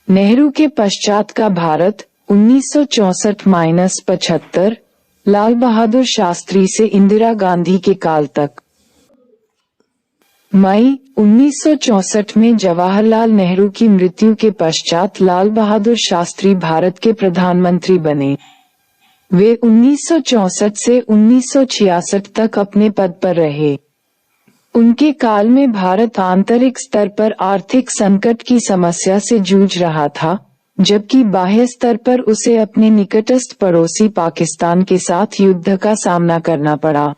नेहरू के पश्चात का भारत 1964-75, लाल बहादुर शास्त्री से इंदिरा गांधी के काल तक। मई 1964 में जवाहरलाल नेहरू की मृत्यु के पश्चात लाल बहादुर शास्त्री भारत के प्रधानमंत्री बने। वे 1964 से 1966 तक अपने पद पर रहे। उनके काल में भारत आंतरिक स्तर पर आर्थिक संकट की समस्या से जूझ रहा था, जबकि बाह्य स्तर पर उसे अपने निकटस्थ पड़ोसी पाकिस्तान के साथ युद्ध का सामना करना पड़ा।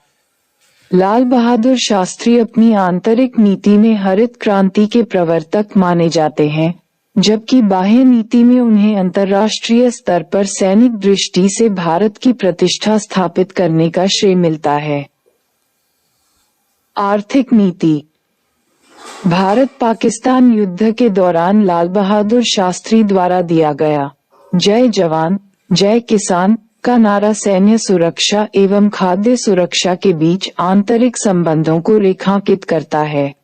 लाल बहादुर शास्त्री अपनी आंतरिक नीति में हरित क्रांति के प्रवर्तक माने जाते हैं, जबकि बाह्य नीति में उन्हें अंतर्राष्ट्रीय स्तर पर सैनिक दृष्टि से भारत की प्रतिष्ठा स्थापित करने का श्रेय मिलता है। आर्थिक नीति। भारत पाकिस्तान युद्ध के दौरान लाल बहादुर शास्त्री द्वारा दिया गया जय जवान जय किसान का नारा सैन्य सुरक्षा एवं खाद्य सुरक्षा के बीच आंतरिक संबंधों को रेखांकित करता है।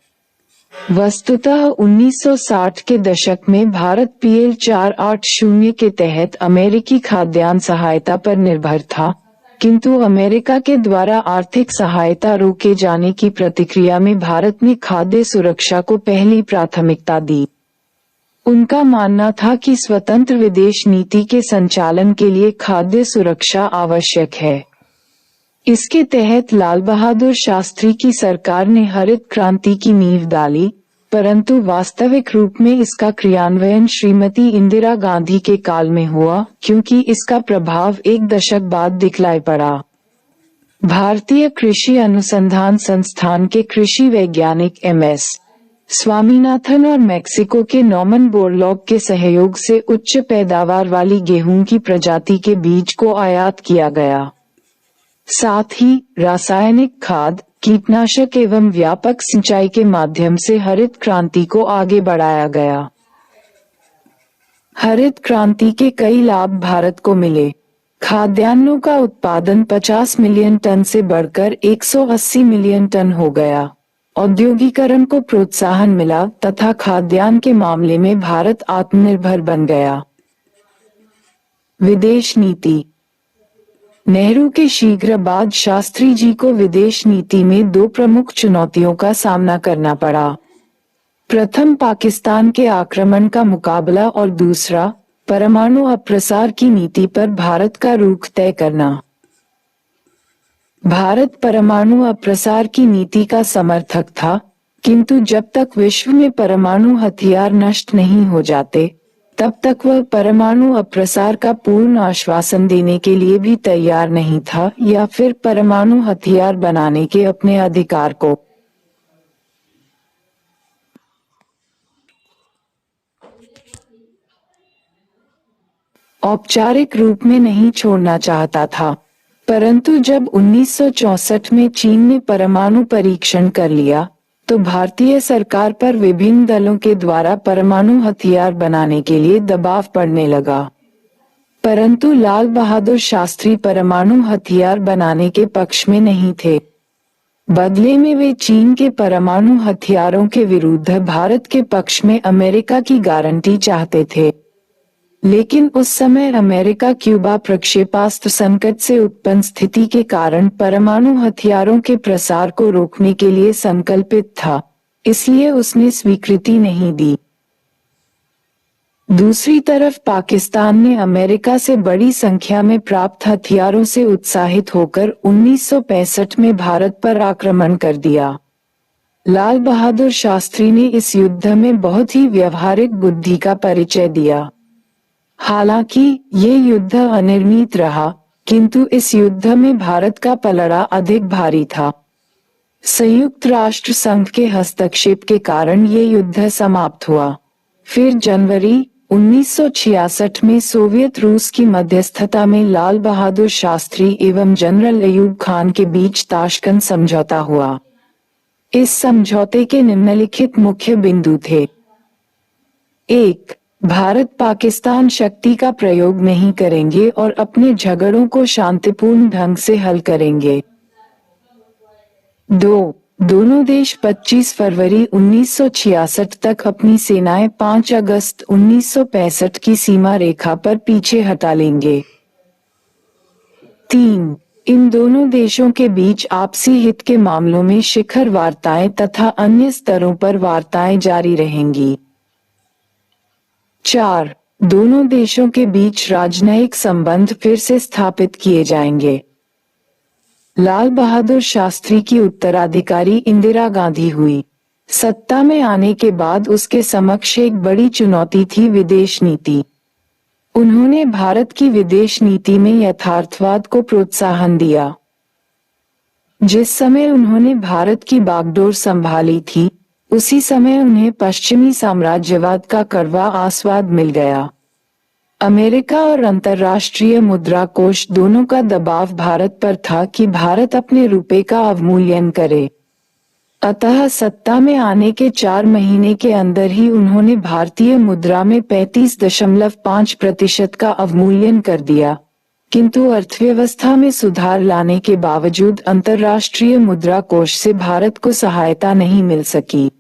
वस्तुतः 1960 के दशक में भारत PL 480 के तहत अमेरिकी खाद्यान्न सहायता पर निर्भर था, किंतु अमेरिका के द्वारा आर्थिक सहायता रोके जाने की प्रतिक्रिया में भारत ने खाद्य सुरक्षा को पहली प्राथमिकता दी। उनका मानना था कि स्वतंत्र विदेश नीति के संचालन के लिए खाद्य सुरक्षा आवश्यक है। इसके तहत लाल बहादुर शास्त्री की सरकार ने हरित क्रांति की नींव डाली, परंतु वास्तविक रूप में इसका क्रियान्वयन श्रीमती इंदिरा गांधी के काल में हुआ, क्योंकि इसका प्रभाव एक दशक बाद दिखलाई पड़ा। भारतीय कृषि अनुसंधान संस्थान के कृषि वैज्ञानिक MS स्वामीनाथन और मैक्सिको के नॉमन बोरलॉग के सहयोग से उच्च पैदावार वाली गेहूं की प्रजाति के बीज को आयात किया गया। साथ ही रासायनिक खाद, कीटनाशक एवं व्यापक सिंचाई के माध्यम से हरित क्रांति को आगे बढ़ाया गया। हरित क्रांति के कई लाभ भारत को मिले। खाद्यान्नों का उत्पादन 50 मिलियन टन से बढ़कर 180 मिलियन टन हो गया। औद्योगिकरण को प्रोत्साहन मिला तथा खाद्यान्न के मामले में भारत आत्मनिर्भर बन गया। विदेश नीति। नेहरू के शीघ्र बाद शास्त्री जी को विदेश नीति में दो प्रमुख चुनौतियों का सामना करना पड़ा। प्रथम पाकिस्तान के आक्रमण का मुकाबला और दूसरा परमाणु अप्रसार की नीति पर भारत का रुख तय करना। भारत परमाणु अप्रसार की नीति का समर्थक था, किंतु जब तक विश्व में परमाणु हथियार नष्ट नहीं हो जाते, तब तक वह परमाणु अप्रसार का पूर्ण आश्वासन देने के लिए भी तैयार नहीं था या फिर परमाणु हथियार बनाने के अपने अधिकार को औपचारिक रूप में नहीं छोड़ना चाहता था। परंतु जब 1964 में चीन ने परमाणु परीक्षण कर लिया, तो भारतीय सरकार पर विभिन्न दलों के द्वारा परमाणु हथियार बनाने के लिए दबाव पड़ने लगा। परंतु लाल बहादुर शास्त्री परमाणु हथियार बनाने के पक्ष में नहीं थे। बदले में वे चीन के परमाणु हथियारों के विरुद्ध भारत के पक्ष में अमेरिका की गारंटी चाहते थे। लेकिन उस समय अमेरिका क्यूबा प्रक्षेपास्त्र संकट से उत्पन्न स्थिति के कारण परमाणु हथियारों के प्रसार को रोकने के लिए संकल्पित था, इसलिए उसने स्वीकृति नहीं दी। दूसरी तरफ पाकिस्तान ने अमेरिका से बड़ी संख्या में प्राप्त हथियारों से उत्साहित होकर 1965 में भारत पर आक्रमण कर दिया। लाल बहादुर शास्त्री ने इस युद्ध में बहुत ही व्यवहारिक बुद्धि का परिचय दिया। हालांकि ये युद्ध अनिर्णीत रहा, किंतु इस युद्ध में भारत का पलड़ा अधिक भारी था। संयुक्त राष्ट्र संघ के हस्तक्षेप के कारण ये युद्ध समाप्त हुआ। फिर जनवरी 1966 में सोवियत रूस की मध्यस्थता में लाल बहादुर शास्त्री एवं जनरल अयूब खान के बीच ताशकंद समझौता हुआ। इस समझौते के निम्नलिखित मुख्य बिंदु थे। 1. भारत पाकिस्तान शक्ति का प्रयोग नहीं करेंगे और अपने झगड़ों को शांतिपूर्ण ढंग से हल करेंगे। 2. दोनों देश 25 फरवरी 1966 तक अपनी सेनाएं 5 अगस्त 1965 की सीमा रेखा पर पीछे हटा लेंगे। 3. इन दोनों देशों के बीच आपसी हित के मामलों में शिखर वार्ताएं तथा अन्य स्तरों पर वार्ताएं जारी रहेंगी। 4. दोनों देशों के बीच राजनयिक संबंध फिर से स्थापित किए जाएंगे। लाल बहादुर शास्त्री की उत्तराधिकारी इंदिरा गांधी हुई। सत्ता में आने के बाद उसके समक्ष एक बड़ी चुनौती थी विदेश नीति। उन्होंने भारत की विदेश नीति में यथार्थवाद को प्रोत्साहन दिया। जिस समय उन्होंने भारत की बागडोर संभाली थी, उसी समय उन्हें पश्चिमी साम्राज्यवाद का कड़वा आस्वाद मिल गया। अमेरिका और अंतर्राष्ट्रीय मुद्रा कोष दोनों का दबाव भारत पर था कि भारत अपने रुपए का अवमूल्यन करे। अतः सत्ता में आने के 4 महीने के अंदर ही उन्होंने भारतीय मुद्रा में 35.5% का अवमूल्यन कर दिया, किंतु अर्थव्यवस्था में सुधार लाने के बावजूद अंतर्राष्ट्रीय मुद्रा कोष से भारत को सहायता नहीं मिल सकी।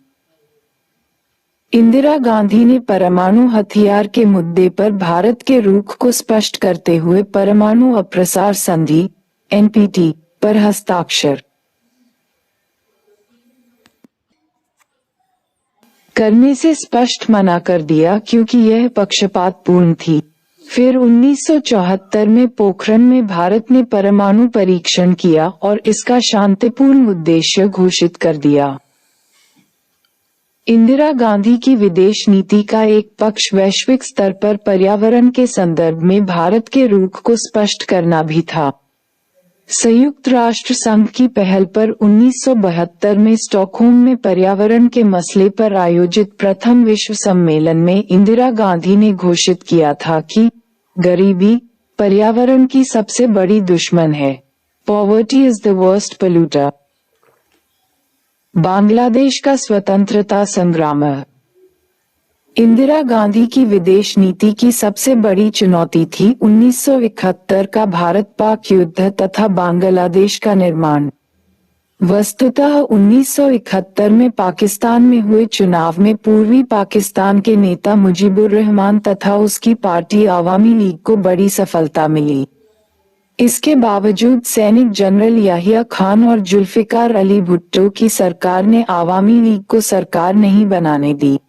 इंदिरा गांधी ने परमाणु हथियार के मुद्दे पर भारत के रुख को स्पष्ट करते हुए परमाणु अप्रसार संधि (NPT) पर हस्ताक्षर करने से स्पष्ट मना कर दिया क्योंकि यह पक्षपातपूर्ण थी। फिर 1974 में पोखरण में भारत ने परमाणु परीक्षण किया और इसका शांतिपूर्ण उद्देश्य घोषित कर दिया। इंदिरा गांधी की विदेश नीति का एक पक्ष वैश्विक स्तर पर पर्यावरण के संदर्भ में भारत के रुख को स्पष्ट करना भी था। संयुक्त राष्ट्र संघ की पहल पर 1972 में स्टॉकहोम में पर्यावरण के मसले पर आयोजित प्रथम विश्व सम्मेलन में इंदिरा गांधी ने घोषित किया था कि गरीबी पर्यावरण की सबसे बड़ी दुश्मन है। Poverty is the worst polluter. Bangladesh का स्वतंत्रता संग्राम। इंदिरा गांधी की विदेश नीति की सबसे बड़ी चुनौती थी 1971 का भारत-पाक युद्ध तथा बांग्लादेश का निर्माण। वस्तुतः 1971 में पाकिस्तान में हुए चुनाव में पूर्वी पाकिस्तान के नेता मुजीबुर रहमान तथा उसकी पार्टी आवामी लीग को बड़ी सफलता मिली। इसके बावजूद सैनिक जनरल याहिया खान और जुल्फिकार अली भुट्टो की सरकार ने आवामी लीग को सरकार नहीं बनाने दी।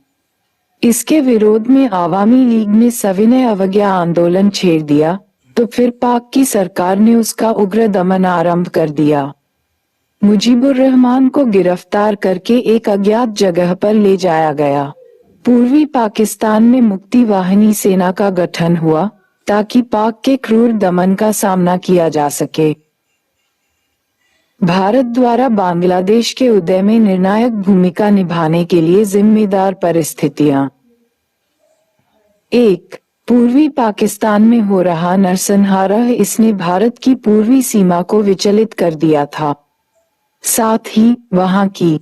इसके विरोध में आवामी लीग ने सविनय अवज्ञा आंदोलन छेड़ दिया, तो फिर पाक की सरकार ने उसका उग्र दमन आरंभ कर दिया। मुजीबुर रहमान को गिरफ्तार करके एक अज्ञात जगह पर ले जाया गया। पूर्वी पाकिस्तान में मुक्ति वाहिनी सेना का गठन हुआ ताकि पाक के क्रूर दमन का सामना किया जा सके। भारत द्वारा बांग्लादेश के उदय में निर्णायक भूमिका निभाने के लिए जिम्मेदार परिस्थितियां। 1. पूर्वी पाकिस्तान में हो रहा नरसंहार, इसने भारत की पूर्वी सीमा को विचलित कर दिया था। साथ ही वहां की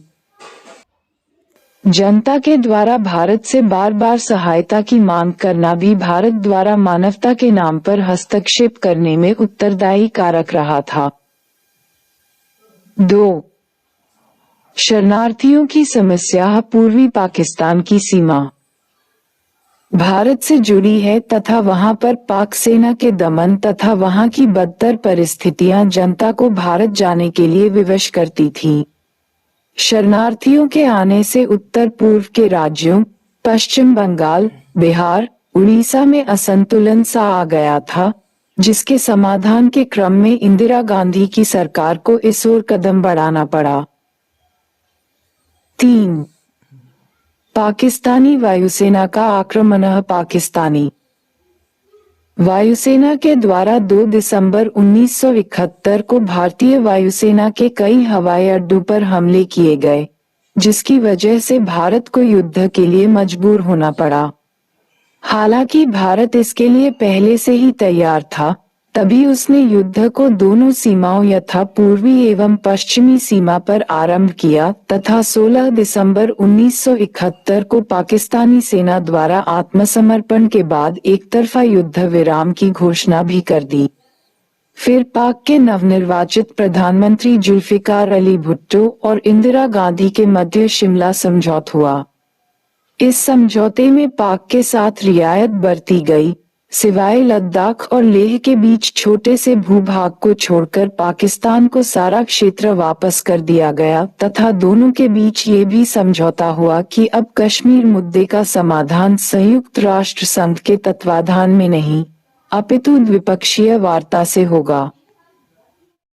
जनता के द्वारा भारत से बार बार सहायता की मांग करना भी भारत द्वारा मानवता के नाम पर हस्तक्षेप करने में उत्तरदायी कारक रहा था। 2. शरणार्थियों की समस्या पूर्वी पाकिस्तान की सीमा भारत से जुड़ी है तथा वहां पर पाक सेना के दमन तथा वहां की बदतर परिस्थितियां जनता को भारत जाने के लिए विवश करती थी। शरणार्थियों के आने से उत्तर पूर्व के राज्यों पश्चिम बंगाल, बिहार, उड़ीसा में असंतुलन सा आ गया था, जिसके समाधान के क्रम में इंदिरा गांधी की सरकार को इस ओर कदम बढ़ाना पड़ा। 3. पाकिस्तानी वायुसेना का आक्रमण। पाकिस्तानी वायुसेना के द्वारा 2 दिसंबर 1971 को भारतीय वायुसेना के कई हवाई अड्डों पर हमले किए गए, जिसकी वजह से भारत को युद्ध के लिए मजबूर होना पड़ा। हालांकि भारत इसके लिए पहले से ही तैयार था, तभी उसने युद्ध को दोनों सीमाओं यथा पूर्वी एवं पश्चिमी सीमा पर आरंभ किया तथा 16 दिसंबर 1971 को पाकिस्तानी सेना द्वारा आत्मसमर्पण के बाद एकतरफा युद्ध विराम की घोषणा भी कर दी। फिर पाक के नवनिर्वाचित प्रधानमंत्री जुल्फिकार अली भुट्टो और इंदिरा गांधी के मध्य शिमला समझौता हुआ। इस समझौते में पाक के साथ रियायत बरती गई, सिवाय लद्दाख और लेह के बीच छोटे से भूभाग को छोड़कर पाकिस्तान को सारा क्षेत्र वापस कर दिया गया तथा दोनों के बीच ये भी समझौता हुआ कि अब कश्मीर मुद्दे का समाधान संयुक्त राष्ट्र संघ के तत्वाधान में नहीं, अपितु द्विपक्षीय वार्ता से होगा।